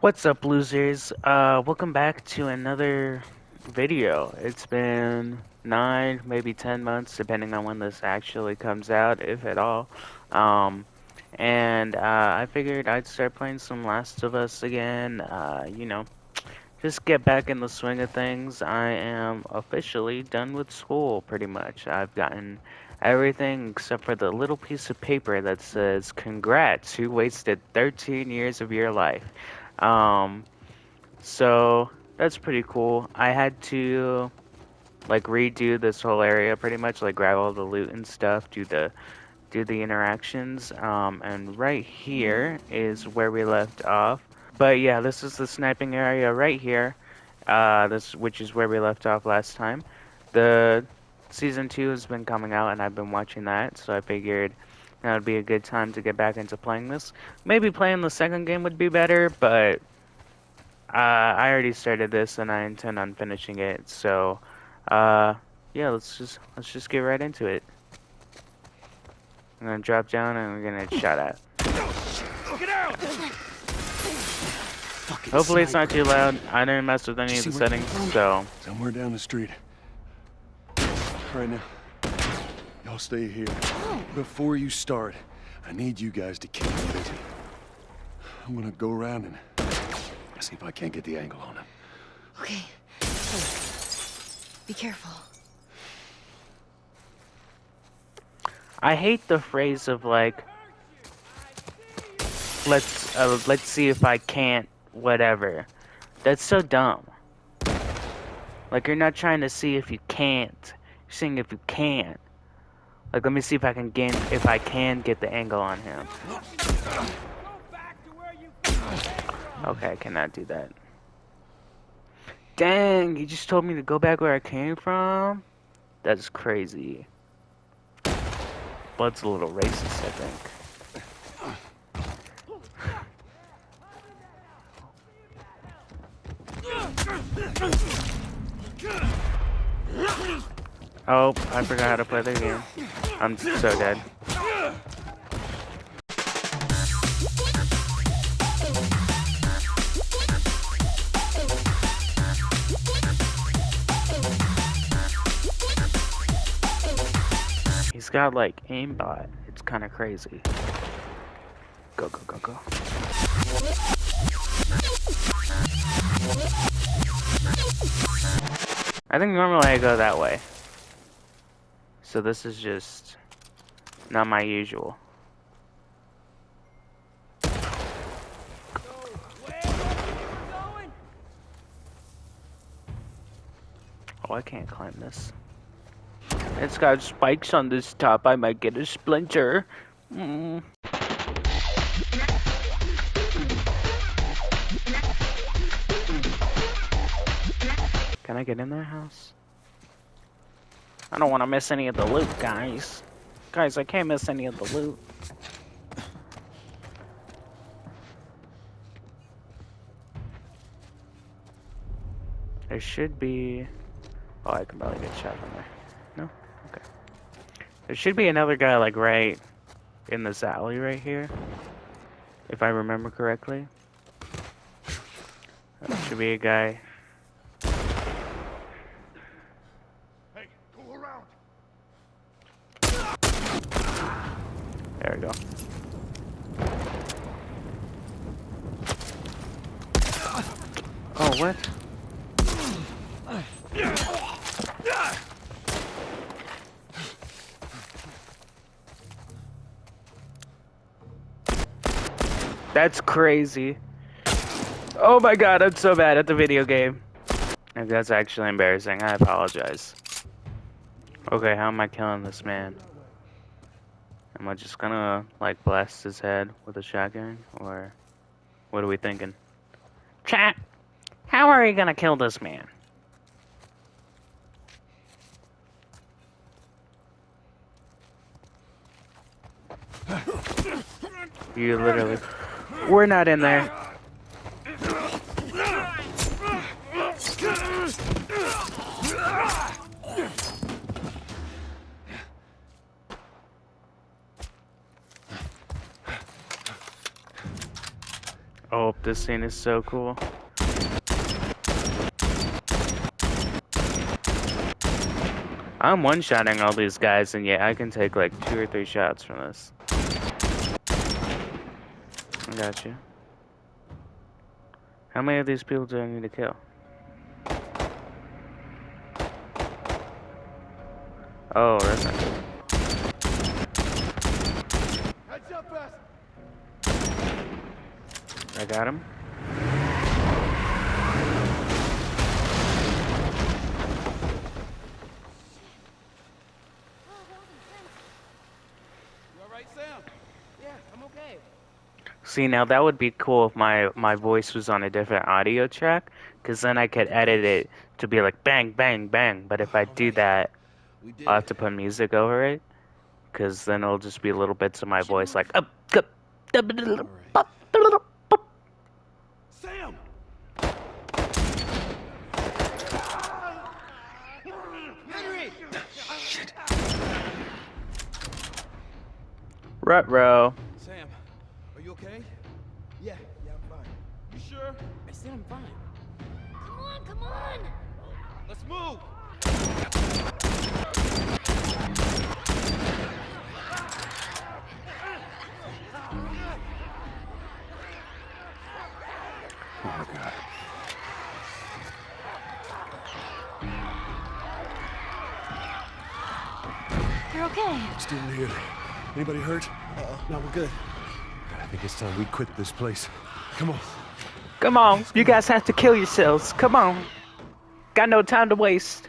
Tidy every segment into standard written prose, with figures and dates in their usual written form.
What's up, losers? Welcome back to another video. It's been 9, maybe 10 months, depending on when this actually comes out, if at all. Um, I figured I'd start playing some Last of Us again. Just get back in the swing of things. I am officially done with school, pretty much. I've gotten everything except for the little piece of paper that says, "Congrats, you wasted 13 years of your life." Um, so that's pretty cool. I had to like redo this whole area pretty much, like grab all the loot and stuff, do the interactions. And right here is where we left off. But yeah, this is the sniping area right here. This which is where we left off last time. The season 2 has been coming out and I've been watching that, so I figured that would be a good time to get back into playing this. Maybe playing the second game would be better, but I already started this and I intend on finishing it. So, uh, yeah, let's just get right into it. I'm gonna drop down and we're gonna get shot at. Get out! Hopefully it's not too loud. I didn't mess with any of the settings, so. Somewhere down the street. Right now, y'all stay here. Before you start, I need you guys to keep me busy. I'm gonna go around and see if I can't get the angle on him. Okay. Be careful. I hate the phrase of like, let's see if I can't, whatever. That's so dumb. Like, you're not trying to see if you can't. You're saying if you can. Like, let me see if I can get the angle on him. Okay, I cannot do that. Dang, you just told me to go back where I came from? That's crazy. Blood's a little racist, I think. Oh, I forgot how to play the game. I'm so dead. He's got like aimbot. It's kind of crazy. Go, go, go, go. I think normally I go that way. So this is just not my usual. Oh, I can't climb this. It's got spikes on this top. I might get a splinter. Can I get in their house? I don't want to miss any of the loot, guys. Guys, I can't miss any of the loot. There should be... Oh, I can probably get shot from there. No? Okay. There should be another guy, like, right in this alley right here. If I remember correctly. There should be a guy. Hey, go around. There we go. Oh, what? That's crazy. Oh my god, I'm so bad at the video game. That's actually embarrassing. I apologize. Okay, how am I killing this man? Am I just gonna, like, blast his head with a shotgun? Or what are we thinking? Chat, how are you gonna kill this man? You literally... We're not in there. Oh, This scene is so cool. I'm one-shotting all these guys, and yeah, I can take like 2 or 3 shots from this. I got you. How many of these people do I need to kill? Oh, that's not good. Heads up, fast. I got him. You all right, Sam? Yeah, I'm okay. See, now that would be cool if my voice was on a different audio track, because then I could edit it to be like bang, bang, bang. But if I All do right, that, we I'll did have it. to put music over it, because then it'll just be little bits of my We should voice move. like up, up, All right. Sam! Henry! Ruh-roh. Sam, are you okay? Yeah, I'm fine. You sure? I said I'm fine. Come on! Let's move! Oh, God. You're okay. Still here. Anybody hurt? No, we're good. I think it's time we quit this place. Come on. Come on, you guys have to kill yourselves. Come on. Got no time to waste.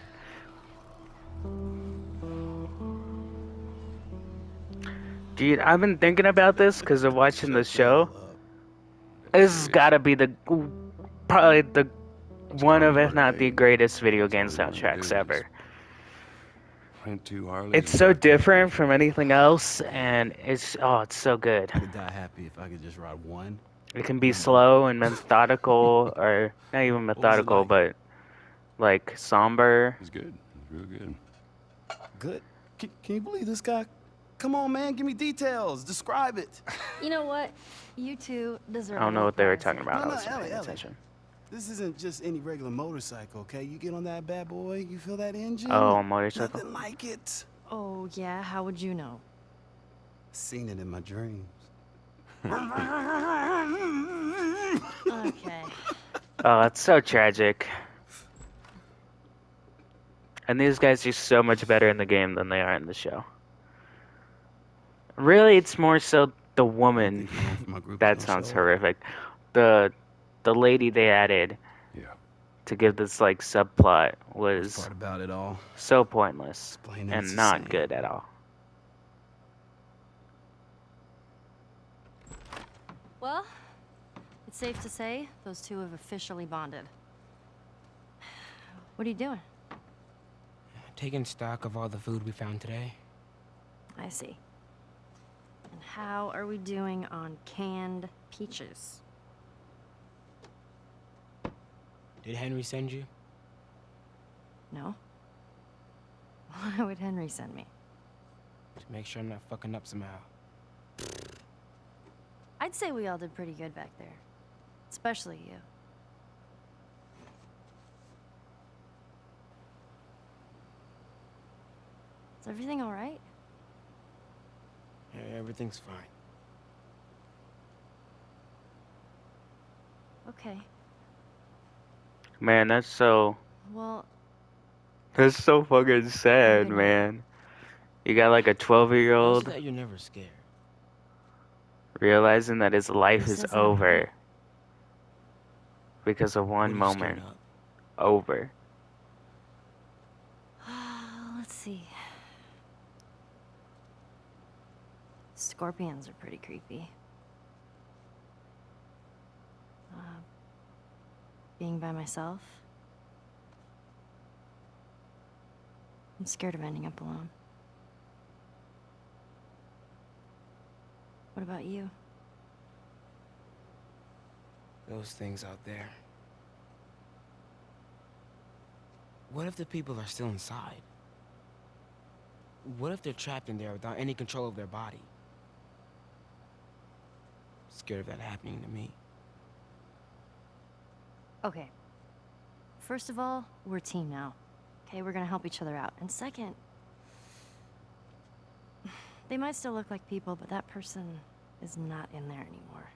Dude, I've been thinking about this because of watching the Shut the show. hell up. This has got to be probably the one of, if not the Arcade. greatest video That's all game we wanted to soundtracks do, ever. Rent 2 Harleys. It's and so ride back different here. from anything else, and it's so good. I could die happy if I could just ride one. It can be One bullet. slow and methodical, or not even What was it methodical, like? but like somber. It's good. It's real good. Good. Can you believe this guy? Come on, man, give me details. Describe it. You know what? You two deserve I don't a know little what they were privacy. talking about. I No, wasn't Ellie, paying Ellie. attention. This isn't just any regular motorcycle, okay? You get on that bad boy, you feel that engine? Oh, a motorcycle? Nothing like it. Oh, yeah? How would you know? Seen it in my dreams. Okay. Oh, it's so tragic. And these guys are so much better in the game than they are in the show. Really, it's more so the woman. Think you're one for my group That don't sounds show up? horrific. The lady they added Yeah. to give this like subplot Worst was part about it all, so pointless explaining it's and the not same. good at all. Well, it's safe to say those two have officially bonded. What are you doing? Taking stock of all the food we found today. I see. And how are we doing on canned peaches? Did Henry send you? No? Why would Henry send me? To make sure I'm not fucking up somehow. I'd say we all did pretty good back there. Especially you. Is everything all right? Yeah, everything's fine. Okay. Man, Well, that's so fucking sad, good night. man. You got like a Also 12-year-old that you're never scared. realizing that his life Who is says that? over because of What one are you scared moment. of? Over. let's see. Scorpions are pretty creepy. Being by myself. I'm scared of ending up alone. What about you? Those things out there. What if the people are still inside? What if they're trapped in there without any control of their body? Scared of that happening to me. Okay. First of all, we're a team now. Okay, we're gonna help each other out. And second, they might still look like people, but that person is not in there anymore.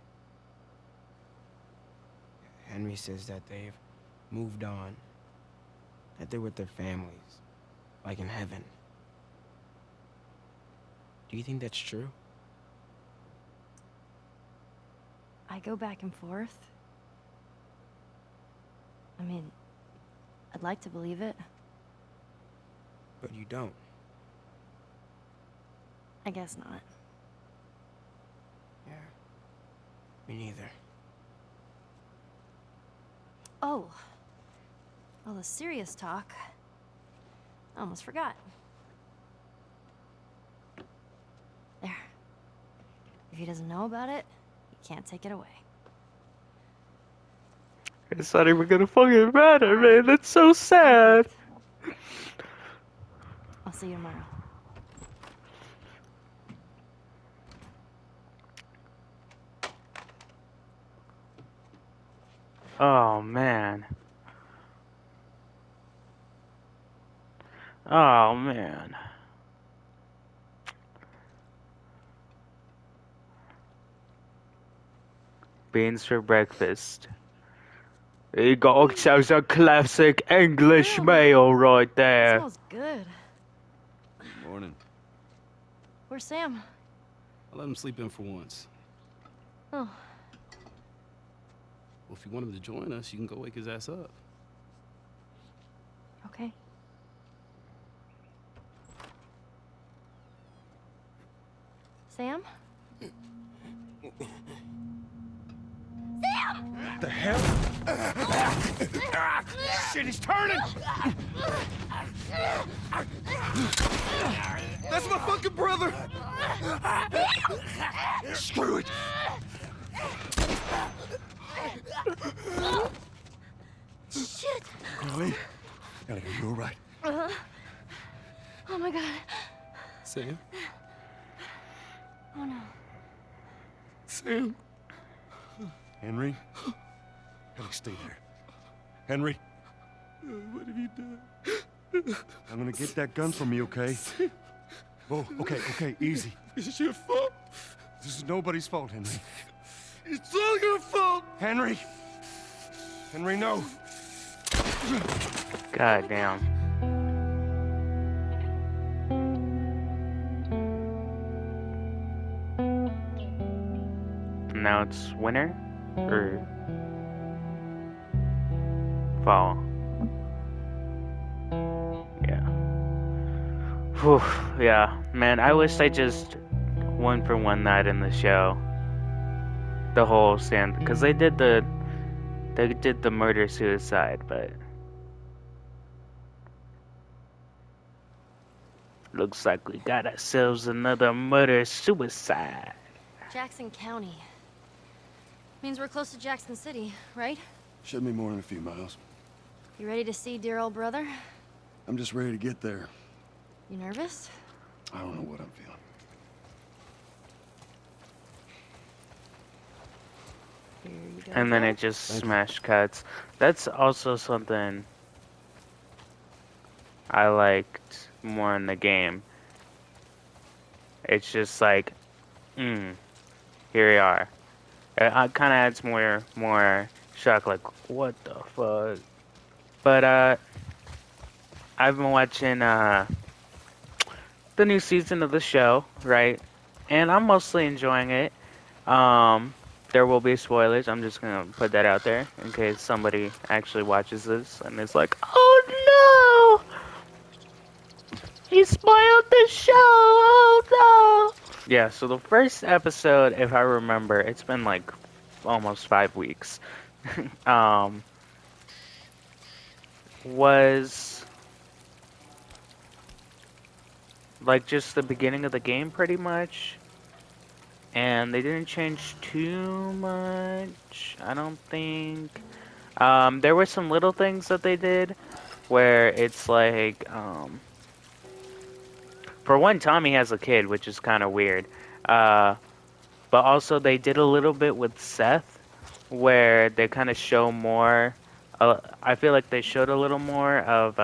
Henry says that they've moved on, that they're with their families, like in heaven. Do you think that's true? I go back and forth. I mean, I'd like to believe it. But you don't. I guess not. Yeah. Me neither. Oh. All the serious talk. I almost forgot. There. If he doesn't know about it, he can't take it away. It's not even gonna fucking matter, man. That's so sad. I'll see you tomorrow. Oh, man. Oh, man. Beans for breakfast. There you go. Sounds a classic English Wow. meal right It there. smells good. Morning. Where's Sam? I let him sleep in for once. Oh, Well, if you want him to join us, you can go wake his ass up. okay. Sam? The hell? Shit, he's turning! That's my fucking brother! Screw it! Shit! Ellie? Ellie, are you alright? Oh my god. Sam? Oh no. Sam? Henry? Ellie, stay there. Henry? What have you done? I'm gonna get that gun from you, okay? Oh, okay, easy. It's your fault. This is nobody's fault, Henry. It's all your fault. Henry! Henry, no! God damn. Now it's winter? Or fall? Yeah. Whew, yeah. Man, I wish I just went for one night in the show. The whole stand, because they did the murder suicide, but looks like we got ourselves another murder suicide. Jackson County. Means we're close to Jackson City, right? Shouldn't be more than a few miles. You ready to see dear old brother? I'm just ready to get there. You nervous? I don't know what I'm feeling. Here you go. And then Jack. it just smash cuts. That's also something I liked more in the game. It's just like, here we are. It kind of adds more shock, like, what the fuck? But, I've been watching, the new season of the show, right? And I'm mostly enjoying it. There will be spoilers. I'm just gonna put that out there in case somebody actually watches this and is like, "Oh no, he spoiled the show! Oh no!" Yeah. So the first episode, if I remember, it's been like almost 5 weeks. um, was like just the beginning of the game, pretty much. And they didn't change too much, I don't think. There were some little things that they did where it's like, for one, Tommy has a kid, which is kind of weird. But also they did a little bit with Seth where they kind of show more I feel like they showed a little more of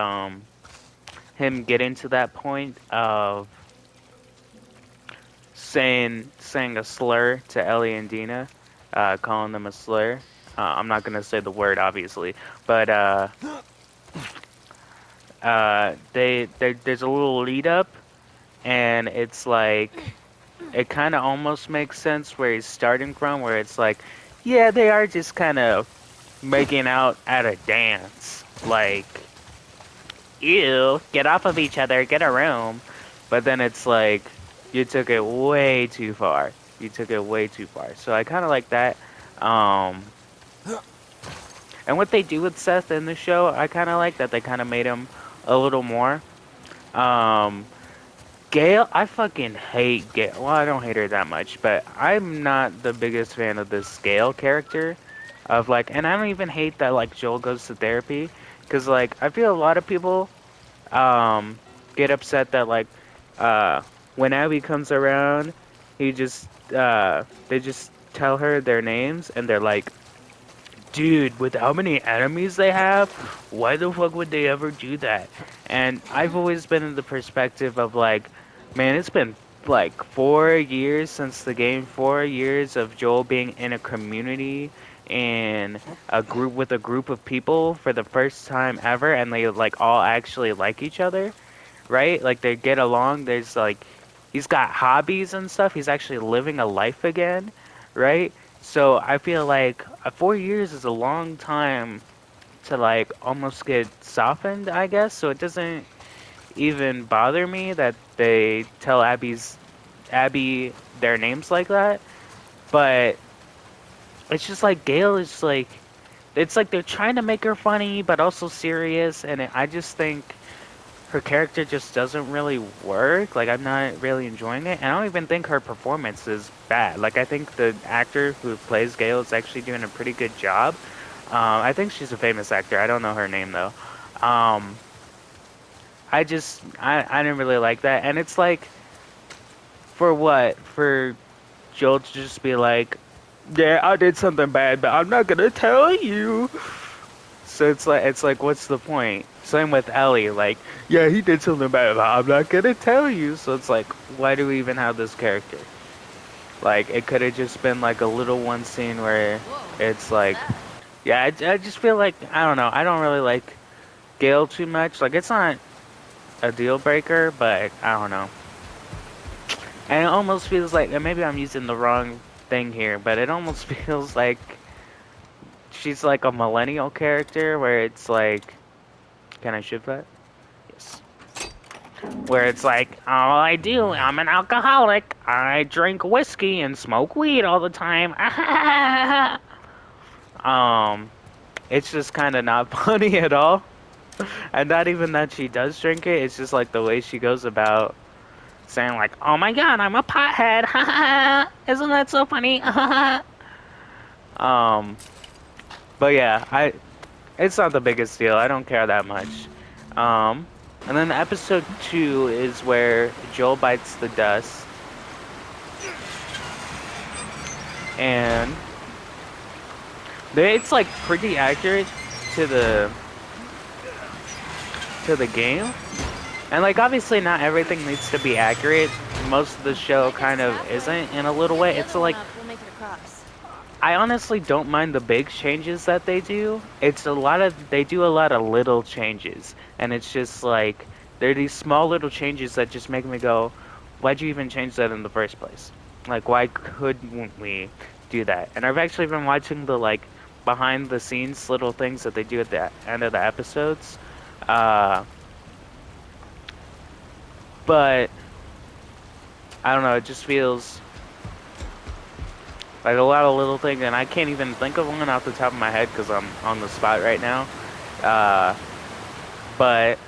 him getting to that point of saying a slur to Ellie and Dina, calling them a slur. I'm not gonna say the word, obviously, but there's a little lead up, and it's like it kind of almost makes sense where he's starting from, where it's like, yeah, they are just kind of making out at a dance, like, ew, get off of each other, get a room. But then it's like, you took it way too far. You took it way too far. So I kind of like that. Um, and what they do with Seth in the show, I kind of like that they kind of made him a little more. Um, Gail, I fucking hate Gail. Well, I don't hate her that much, but I'm not the biggest fan of this Gail character. Of like, and I don't even hate that like Joel goes to therapy, because like I feel a lot of people um get upset that like uh when Abby comes around, he just they just tell her their names and they're like, dude, with how many enemies they have, why the fuck would they ever do that? And I've always been in the perspective of like, man, it's been like 4 years since the game, 4 years of Joel being in a community in a group with a group of people for the first time ever, and they like all actually like each other, right? Like they get along. There's like he's got hobbies and stuff. He's actually living a life again, right? So I feel like 4 years is a long time to like almost get softened, I guess. So it doesn't even bother me that they tell Abby their names like that. But it's just like Gail is like it's like they're trying to make her funny but also serious, and I just think her character just doesn't really work. Like I'm not really enjoying it. And I don't even think her performance is bad. Like I think the actor who plays Gale is actually doing a pretty good job. I think she's a famous actor. I don't know her name though. Um, I didn't really like that. And it's like for what? For Joel to just be like, yeah, I did something bad, but I'm not gonna tell you. So it's like what's the point? Same with Ellie, like, yeah, he did something bad, but I'm not gonna tell you. So it's like, why do we even have this character? Like, it could have just been like a little one scene where it's like, yeah, I just feel like I don't know. I don't really like Gale too much. Like, it's not a deal breaker, but I don't know. And it almost feels like, and maybe I'm using the wrong thing here, but it almost feels like she's like a millennial character where it's like, can I shift that? Yes. Where it's like, all I do, I'm an alcoholic. I drink whiskey and smoke weed all the time. um, it's just kind of not funny at all. And not even that she does drink it. It's just like the way she goes about saying like, "Oh my God, I'm a pothead." Isn't that so funny? um, but yeah, it's not the biggest deal. I don't care that much. Um, and then episode 2 is where Joel bites the dust, and it's like pretty accurate to the game. And like obviously not everything needs to be accurate. Most of the show kind of isn't in a little way. It's like We'll make it across. I honestly don't mind the big changes that they do. They do a lot of little changes, and it's just like there are these small little changes that just make me go, why'd you even change that in the first place? Like why couldn't we do that? And I've actually been watching the like behind the scenes little things that they do at the end of the episodes. Uh but I don't know, it just feels like a lot of little things, and I can't even think of one off the top of my head because I'm on the spot right now. Uh, but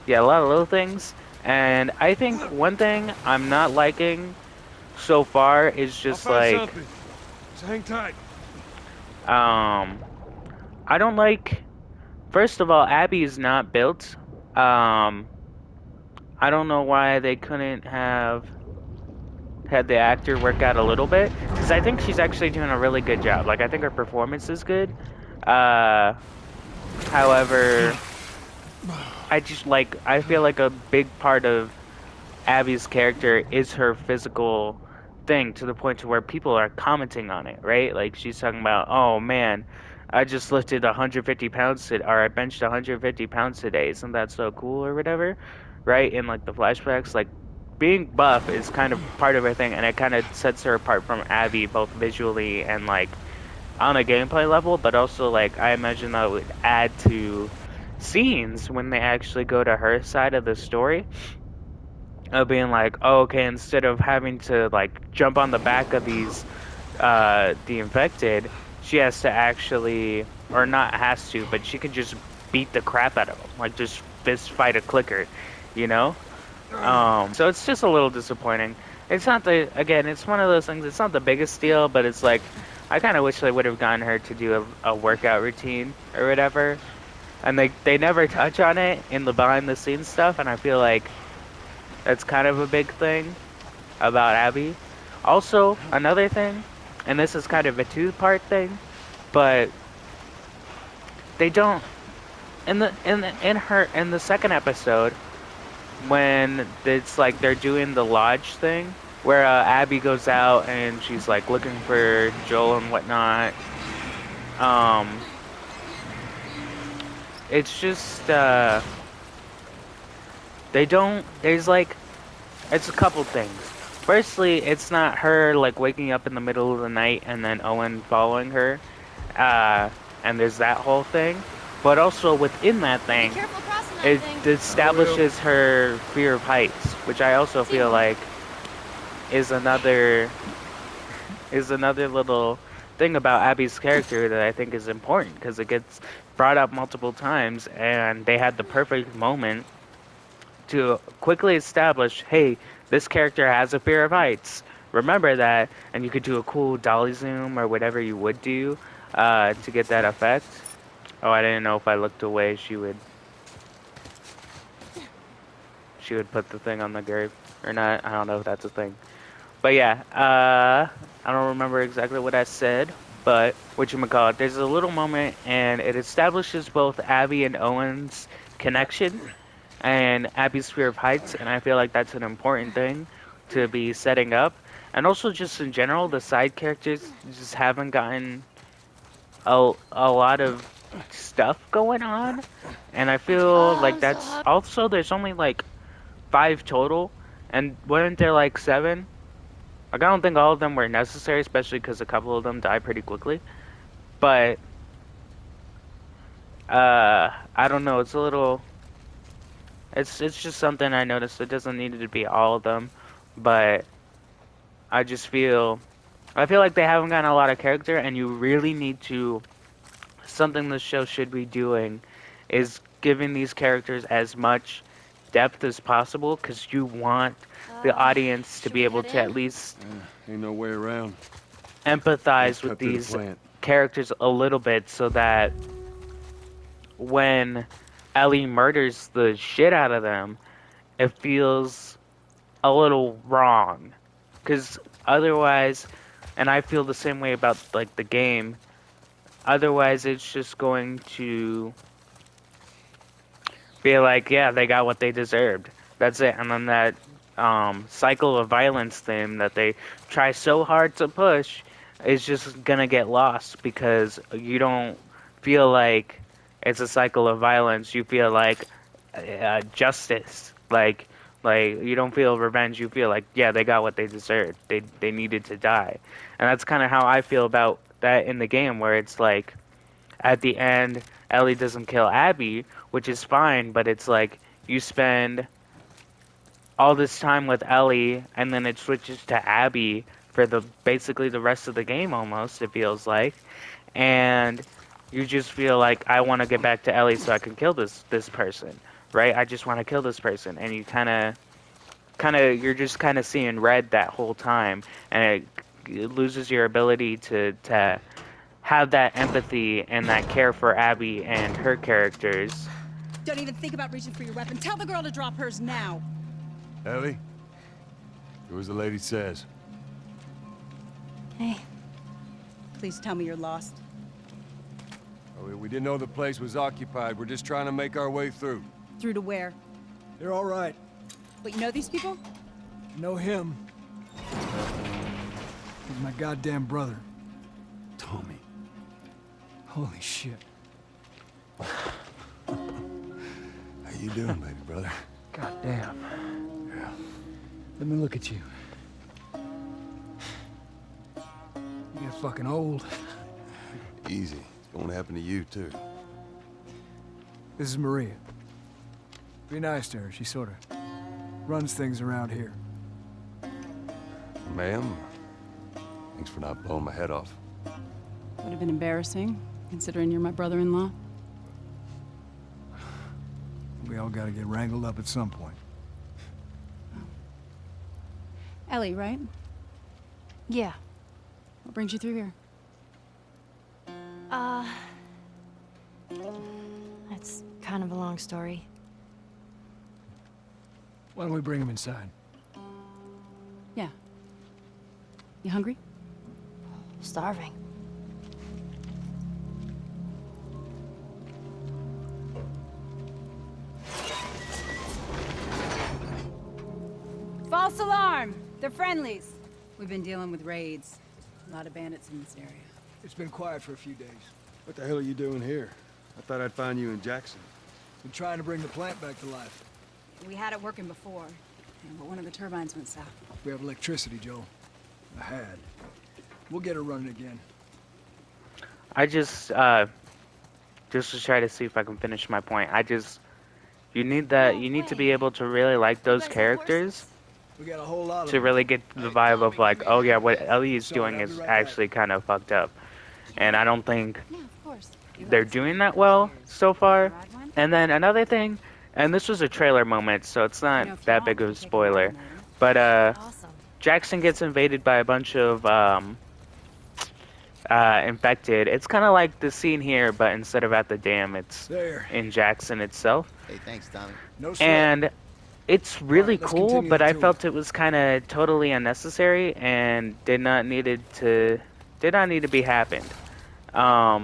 yeah, a lot of little things. And I think one thing I'm not liking so far is just like, Just hang tight. um, I don't like. First of all, Abby is not built. Um, I don't know why they couldn't have had the actor work out a little bit because I think she's actually doing a really good job. Like I think her performance is good, However, I feel like a big part of Abby's character is her physical thing to the point to where people are commenting on it, right? Like she's talking about, oh man, I just lifted 150 pounds today, or I benched 150 pounds today. Isn't that so cool or whatever, right? In like the flashbacks, like being buff is kind of part of her thing, and it kind of sets her apart from Abby both visually and like on a gameplay level, but also like I imagine that would add to scenes when they actually go to her side of the story of being like, oh, okay, instead of having to like jump on the back of these the infected, she has to actually, or not has to, but she can just beat the crap out of them, like just fist fight a clicker, you know. So it's just a little disappointing. It's not the again, it's one of those things. It's not the biggest deal, but it's like I kind of wish they would have gotten her to do a workout routine or whatever, and they never touch on it in the behind the scenes stuff, and I feel like that's kind of a big thing about Abby. Also, another thing, and this is kind of a two-part thing, but they don't in the second episode when it's like they're doing the lodge thing where Abby goes out and she's like looking for Joel and whatnot. Um, it's just they don't. There's like it's a couple things. Firstly, it's not her like waking up in the middle of the night and then Owen following her, uh, and there's that whole thing. But also within that Be thing, careful crossing that it thing. establishes her fear of heights, which I also feel like is another little thing about Abby's character that I think is important because it gets brought up multiple times, and they had the perfect moment to quickly establish, hey, this character has a fear of heights. Remember that, and you could do a cool dolly zoom or whatever you would do to get that effect. Oh, I didn't know if I looked away, she would put the thing on the grave or not. I don't know if that's a thing. But yeah, I don't remember exactly what I said, but whatchamacallit, there's a little moment and it establishes both Abby and Owen's connection and Abby's fear of heights, and I feel like that's an important thing to be setting up. And also just in general, the side characters just haven't gotten a lot of stuff going on, and I feel Oh, like I'm so that's hungry. also there's only like 5 total, and weren't there like 7? Like, I don't think all of them were necessary, especially because a couple of them die pretty quickly. But I don't know. It's a little. It's just something I noticed. It doesn't need to be all of them, but I just feel. I feel like they haven't gotten a lot of character, and you really need to. Something the show should be doing is giving these characters as much depth as possible, because you want the audience to Should be we able head to at in? least Ain't no way around. Let's empathize with cut through the these plant. characters a little bit so that when Ellie murders the shit out of them, it feels a little wrong. Because otherwise, and I feel the same way about like the game, otherwise it's just going to be like, yeah, they got what they deserved. That's it. And then that cycle of violence thing that they try so hard to push is just gonna get lost because you don't feel like it's a cycle of violence. You feel like justice. Like you don't feel revenge. You feel like, yeah, they got what they deserved. They needed to die, and that's kind of how I feel about that in the game, where it's like at the end, Ellie doesn't kill Abby, which is fine, but it's like you spend all this time with Ellie and then it switches to Abby for the basically the rest of the game almost, it feels like. And you just feel like I want to get back to Ellie so I can kill this person, right? I just want to kill this person, and you you're just kind of seeing red that whole time, and it loses your ability to have that empathy and that care for Abby and her characters. Don't even think about reaching for your weapon. Tell the girl to drop hers now. Ellie? Do as the lady says. Hey, Please tell me you're lost. didn't know the place was occupied. We're just trying to make our way through. Through to where? They're all right. But you know these people? Know him. He's my goddamn brother. Tommy. Holy shit. How you doing, baby brother? Goddamn. Yeah. Let me look at you. You get fucking old. Easy. It's going to happen to you, too. This is Maria. Be nice to her. She sort of runs things around here. Ma'am, thanks for not blowing my head off. Would have been embarrassing, considering you're my brother-in-law. We all gotta get wrangled up at some point. Ellie, right? Yeah. What brings you through here? That's kind of a long story. Why don't we bring him inside? Yeah. You hungry? Starving. False alarm! They're friendlies. We've been dealing with raids. A lot of bandits in this area. It's been quiet for a few days. What the hell are you doing here? I thought I'd find you in Jackson. Been trying to bring the plant back to life. We had it working before, but one of the turbines went south. We have electricity, Joel. I had. We'll get her running again. I just to try to see if I can finish my point. You need that. You need to be able to really like those characters We got a whole lot of to them. really get the vibe of like, oh yeah, what Ellie is doing is actually kind of fucked up, and I don't think Yeah, of course. they're doing that well so far. And then another thing, and this was a trailer moment, so it's not that big of a spoiler, but Awesome. Jackson gets invaded by a bunch of infected. It's kind of like the scene here, but instead of at the dam, it's There. in Jackson itself. Hey, thanks, Tommy. No sweat. And it's really let's cool, continue but the I tour. felt it was kind of totally unnecessary and did not need to be happened. Why are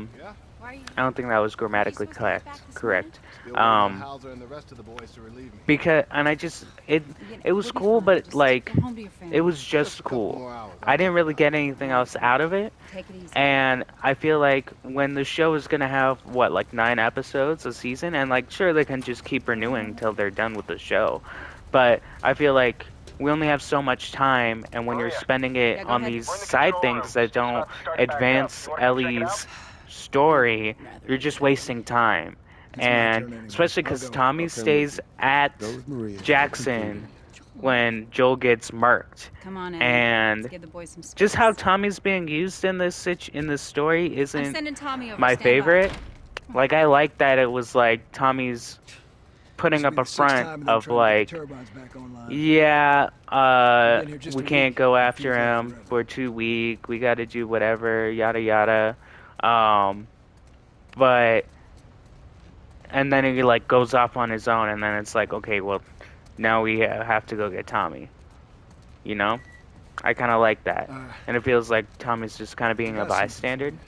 you... I don't think that was grammatically supposed to get correct. back this Correct. Still waiting on Hauser and the rest of the boys to relieve me. Because it was cool, but like Go home to your family. it was just a couple cool. more hours. I didn't really get anything else out of it. Take it easy. And I feel like when the show is gonna have what, like 9 episodes a season, and like sure they can just keep renewing till they're done with the show, but I feel like we only have so much time, and when you're spending it Yeah, go on ahead. these side things that don't advance Ellie's story, you're just wasting time. my And turn anyway. especially I'll because go. Tommy stays at Go with Maria. Jackson when Joel gets murked. Come on, Ellie. And Let's give the boys some space. just how Tommy's being used in this story I'm isn't sending Tommy over. my Stand by. favorite. Like, I like that it was like Tommy's putting This'll up be a the sixth time front they're of trying to get like, the turbines back online. yeah, Been here just we a can't week. go It after feels like him. forever. We're too weak. We got to do whatever, yada yada. But and then he like goes off on his own, and then it's like, okay, well, now we have to go get Tommy. You know, I kind of like that, and it feels like Tommy's just kind of being a got something bystander. for you.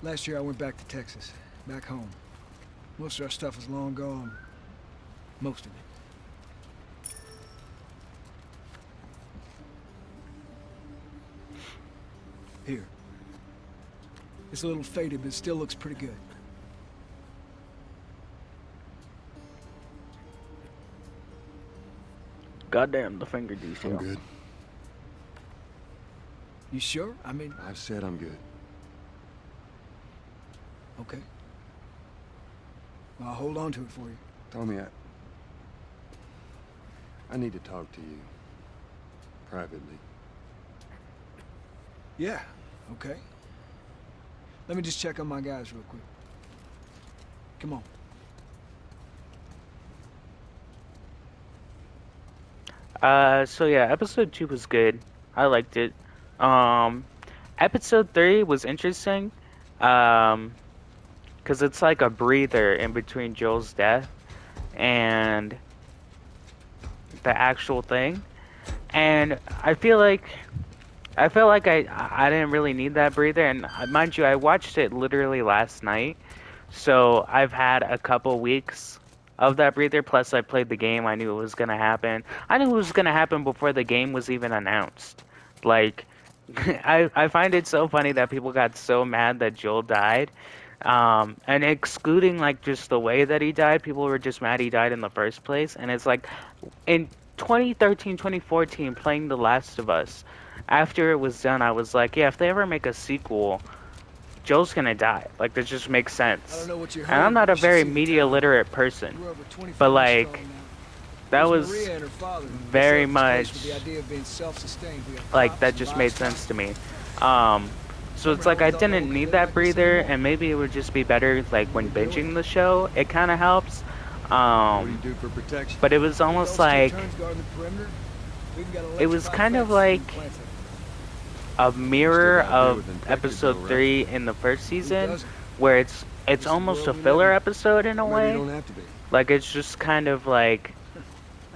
Last year I went back to Texas, back home. Most of our stuff is long gone. Most of it. Here. It's a little faded, but it still looks pretty good. Goddamn, the finger I'm detail. good. You sure? I mean, I've said I'm good. okay. Well, I'll hold on to it for you. Tommy, I need to talk to you. Privately. Yeah, okay. Let me just check on my guys real quick. Come on. So yeah, episode 2 was good. I liked it. Episode 3 was interesting. Cause it's like a breather in between Joel's death and the actual thing. And I felt like I didn't really need that breather. And mind you, I watched it literally last night. So I've had a couple weeks of that breather. Plus, I played the game. I knew it was gonna happen. I knew it was gonna happen before the game was even announced. Like, I find it so funny that people got so mad that Joel died. And excluding like just the way that he died, people were just mad he died in the first place. And it's like in 2013, 2014, playing The Last of Us, after it was done, I was like, yeah, if they ever make a sequel, Joel's gonna die. Like, that just makes I don't sense. know what you And I'm heard, not but a you should very see the media town. literate person, We're over but 20 families like, strong now. that Here's was Maria and her father. They very set up this place with the much idea of being self-sustained. We got like crops that and just made livestock. sense to me. Um, so it's Remember how like we I thought no one didn't could need live that like this breather, anymore? and maybe it would just be better like What are when we doing? binging the show. It kind of helps. What do you Um, do for protection? but it was With almost those two like turns guarding the perimeter, we even got an it was electrified kind of fence we like can plant it. a You still mirror gotta deal of with infected though, episode right? 3 in the first Who season, doesn't? where it's This is the almost a world we live filler in. episode in a Or maybe you way. don't have to be. Like it's just kind of like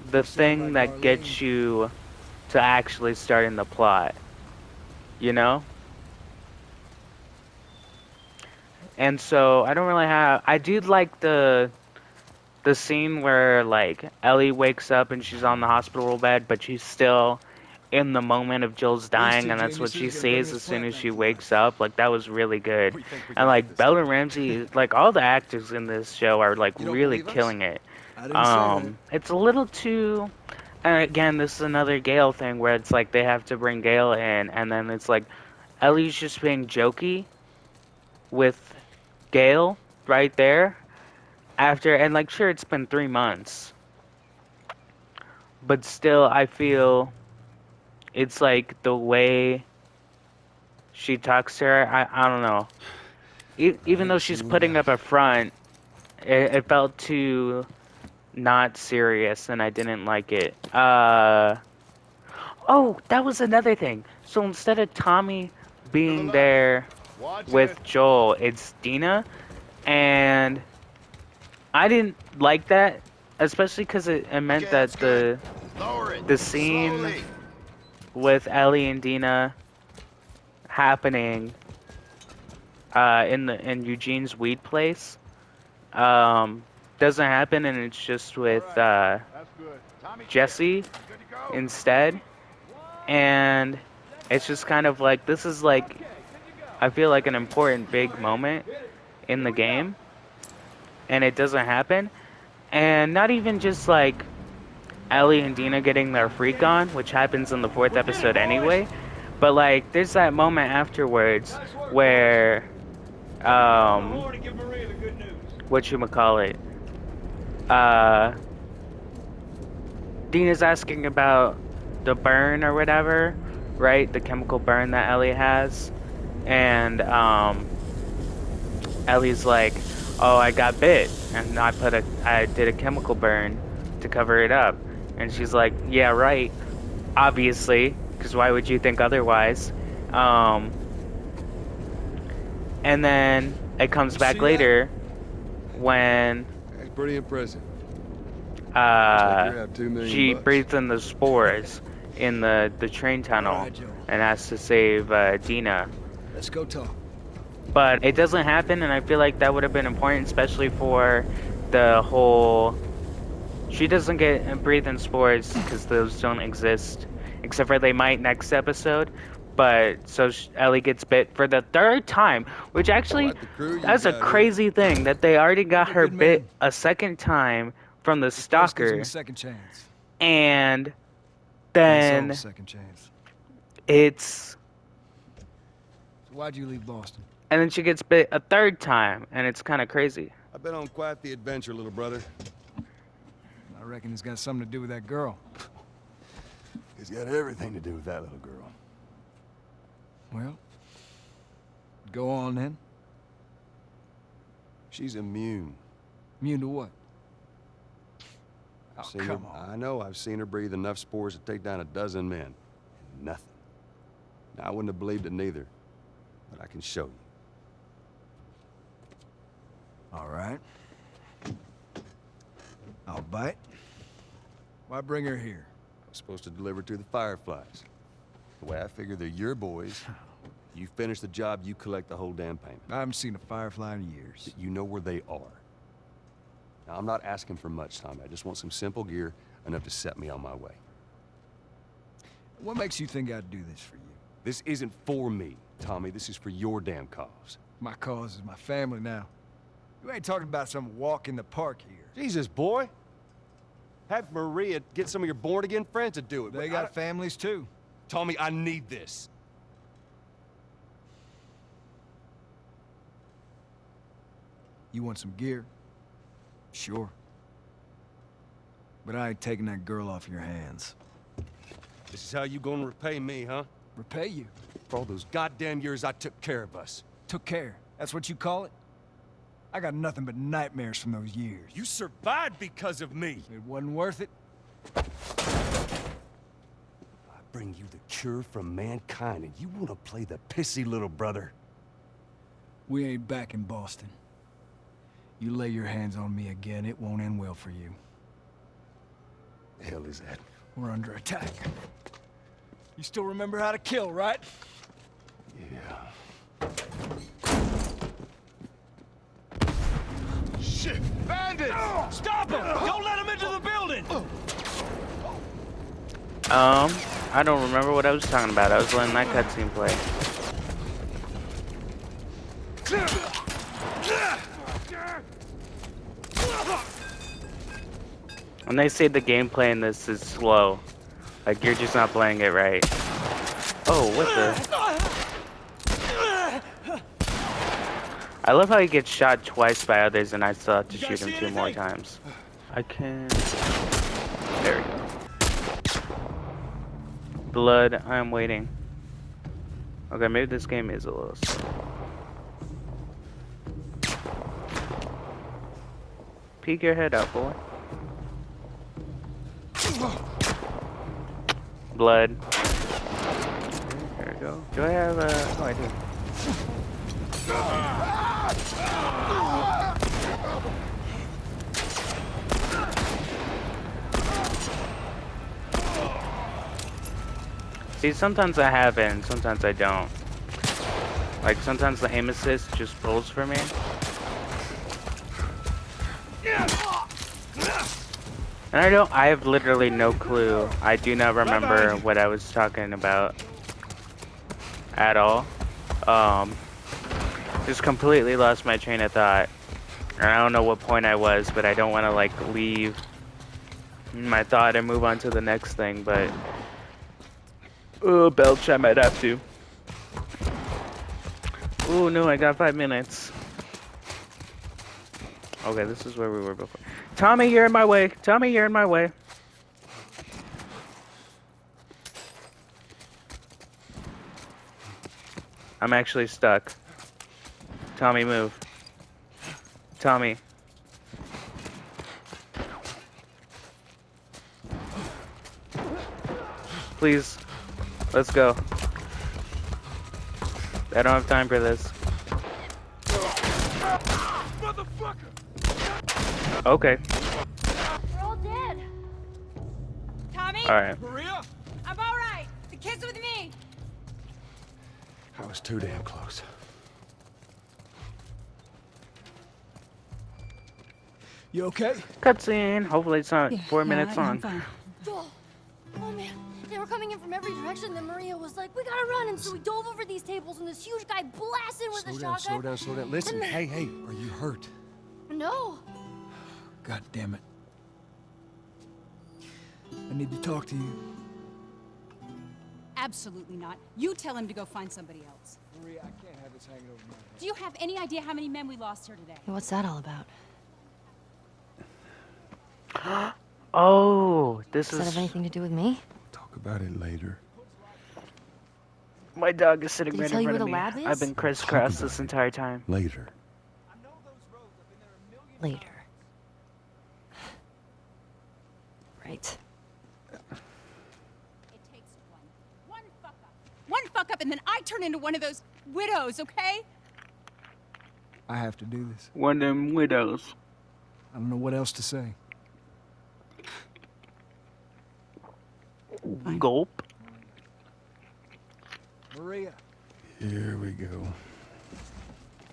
the You sound thing like that Marlene. gets you to actually starting the plot, you know? And so I don't really have. I do like the scene where like Ellie wakes up and she's on the hospital bed, but she's still in the moment of Jill's These dying, two and that's what she geniuses gonna bring sees this as soon plant as back she to wakes life. up. Like that was really good. We think we And can get like this Bella done. Ramsey, like all the actors in this show are like You don't really believe us? killing it. I didn't say that. It's a little too. And again, this is another Gale thing where it's like they have to bring Gale in, and then it's like Ellie's just being jokey with Gale right there after, and like sure it's been 3 months, but still I feel it's like the way she talks to her. I don't know. I Even though haven't she's seen him putting die. up a front, it felt too not serious, and I didn't like it. Oh, that was another thing. So instead of Tommy To the being left. there Watch it. with Joel, it's Dina, and I didn't like that, especially because it meant Okay, that that's good. Lower it. the scene Slowly. with Ellie and Dina happening in Eugene's weed place um doesn't happen, and it's just with That's good. Tommy clear. Jesse Good to go. instead, and it's just kind of like this is like I feel like an important big moment in the game, and it doesn't happen, and not even just like Ellie and Dina getting their freak on, which happens in the 4th episode anyway. But like, there's that moment afterwards where, whatchamacallit, uh, Dina's asking about the burn or whatever, right? The chemical burn that Ellie has, and Ellie's like, "Oh, I got bit, and I did a chemical burn to cover it up," and she's like, "Yeah, right." Obviously, because why would you think otherwise? Um, and then it comes back See later when That's pretty impressive. Looks like you have $2 million she bucks. breathes in the spores in the train tunnel All right, Joe. and has to save Dina. Let's go talk. But it doesn't happen, and I feel like that would have been important, especially for the whole. She doesn't get breathe in spores because those don't exist, except for they might next episode. But so Ellie gets bit for the 3rd time, which actually Quite the crew you that's a got here. crazy thing that they already got You're a her good bit man. a 2nd time from the This place gives me stalker, a second chance. and That's all, then a second chance. it's So why'd you leave Boston? and then she gets bit a 3rd time, and it's kind of crazy. I've been on quite the adventure, little brother. I reckon it's got something to do with that girl. It's got everything to do with that little girl. Well, go on then. She's immune. Immune to what? I've Oh, seen come her, on. I know I've seen her breathe enough spores to take down a dozen men. And nothing. Now, I wouldn't have believed it neither, but I can show you. All right. I'll bite. Why bring her here? I was supposed to deliver to the Fireflies. The way I figure they're your boys, You finish the job, you collect the whole damn payment. I haven't seen a Firefly in years. You know where they are. Now, I'm not asking for much, Tommy. I just want some simple gear, enough to set me on my way. What makes you think I'd do this for you? This isn't for me, Tommy. This is for your damn cause. My cause is my family now. You ain't talking about some walk in the park here. Jesus, boy. Have Maria get some of your born-again friends to do it. They got families too. Tommy, I need this. You want some gear? Sure. But I ain't taking that girl off your hands. This is how you gonna repay me, huh? Repay you. For all those goddamn years I took care of us. Took care. That's what you call it? I got nothing but nightmares from those years. You survived because of me. It wasn't worth it. I bring you the cure from mankind, and you wanna play the pissy little brother. We ain't back in Boston. You lay your hands on me again, it won't end well for you. The hell is that? We're under attack. You still remember how to kill, right? Yeah. Shit! Bandits! Stop him! Don't let him into the building! I don't remember what I was talking about. I was letting that cutscene play. When they say the gameplay in this is slow, like you're just not playing it right. Oh, what the? I love how he gets shot twice by others and I still have to shoot him 2 more times. I can... There we go. Blood, I'm waiting. Okay, maybe this game is a little slow. Peek your head up, boy. Blood. There we go. Do I have a... Oh, I do. See, sometimes I have it and sometimes I don't. Like, sometimes the aim assist just pulls for me. And I have literally no clue. I do not remember what I was talking about at all. Just completely lost my train of thought. And I don't know what point I was, but I don't want to like leave my thought and move on to the next thing, but belch, I might have to. Oh no, I got 5 minutes. Okay, this is where we were before. Tommy, you're in my way. Tommy, you're in my way. I'm actually stuck. Tommy, move. Tommy. Please. Let's go. I don't have time for this. Okay. We're all dead. Tommy? Alright. Maria? I'm all right. The kid's with me. I was too damn close. You okay? Cutscene. Hopefully it's not 4 minutes I'm long. fine. Oh man, they were coming in from every direction. Then Maria was like, "We gotta run!" And so we dove over these tables, and this huge guy blasted with a shotgun. Slow down. Listen, hey, are you hurt? No. God damn it. I need to talk to you. Absolutely not. You tell him to go find somebody else. Maria, I can't have this hanging over my head. Do you have any idea how many men we lost here today? What's that all about? Oh, this Does that have is... anything to do with me? Talk about it later. My dog is sitting Did he right tell in you front where of the me. lab is? I've been crisscrossed this entire time. Later. Later. Right. It takes one fuck up. One fuck up and then I turn into one of those widows, okay? I have to do this. One of them widows. I don't know what else to say. Fine. Gulp. Maria, Here we go.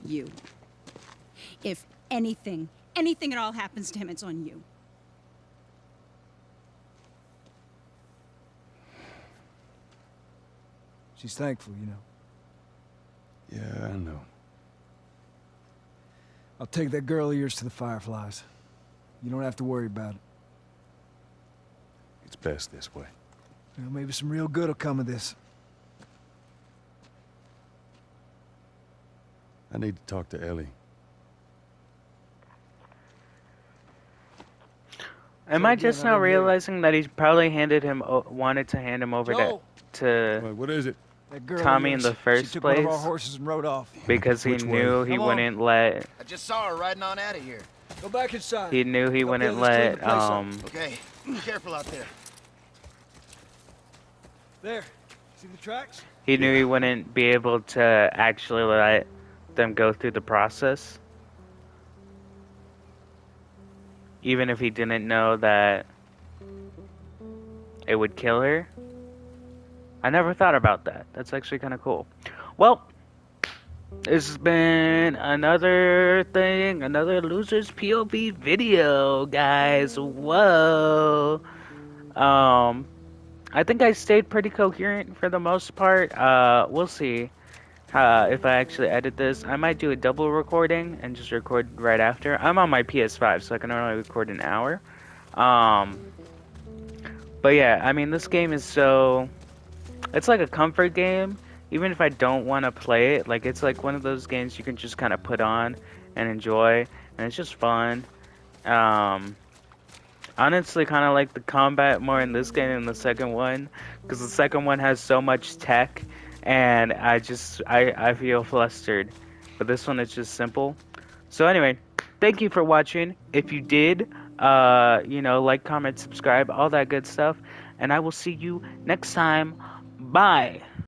You. If anything at all happens to him, it's on you. She's thankful, you know. Yeah, I know. I'll take that girl of yours to the Fireflies. You don't have to worry about it. It's best this way. Well, maybe some real good will come of this. I need to talk to Ellie. Am I just now realizing that he probably wanted to hand him over to Wait, what is it? That girl Tommy in of the yours, first she took one of our place? horses and rode off. Because he Which way? knew he Come on. wouldn't let I just saw her riding on out of here. Go back inside. he knew he Up wouldn't there, let's clean let the place up. Okay, be careful out there. There. See the tracks? he knew he wouldn't be able to actually let them go through the process. Even if he didn't know that it would kill her. I never thought about that. That's actually kind of cool. Well, this has been another Losers POV video, guys. Whoa. I think I stayed pretty coherent for the most part. We'll see if I actually edit this. I might do a double recording and just record right after. I'm on my PS5, so I can only record an hour. But yeah, I mean, this game is it's like a comfort game. Even if I don't want to play it, like, it's like one of those games you can just kind of put on and enjoy, and it's just fun. Honestly, kind of like the combat more in this game than the second one, because the second one has so much tech, and I feel flustered. But this one is just simple. So anyway, thank you for watching. If you did, like, comment, subscribe, all that good stuff, and I will see you next time. Bye.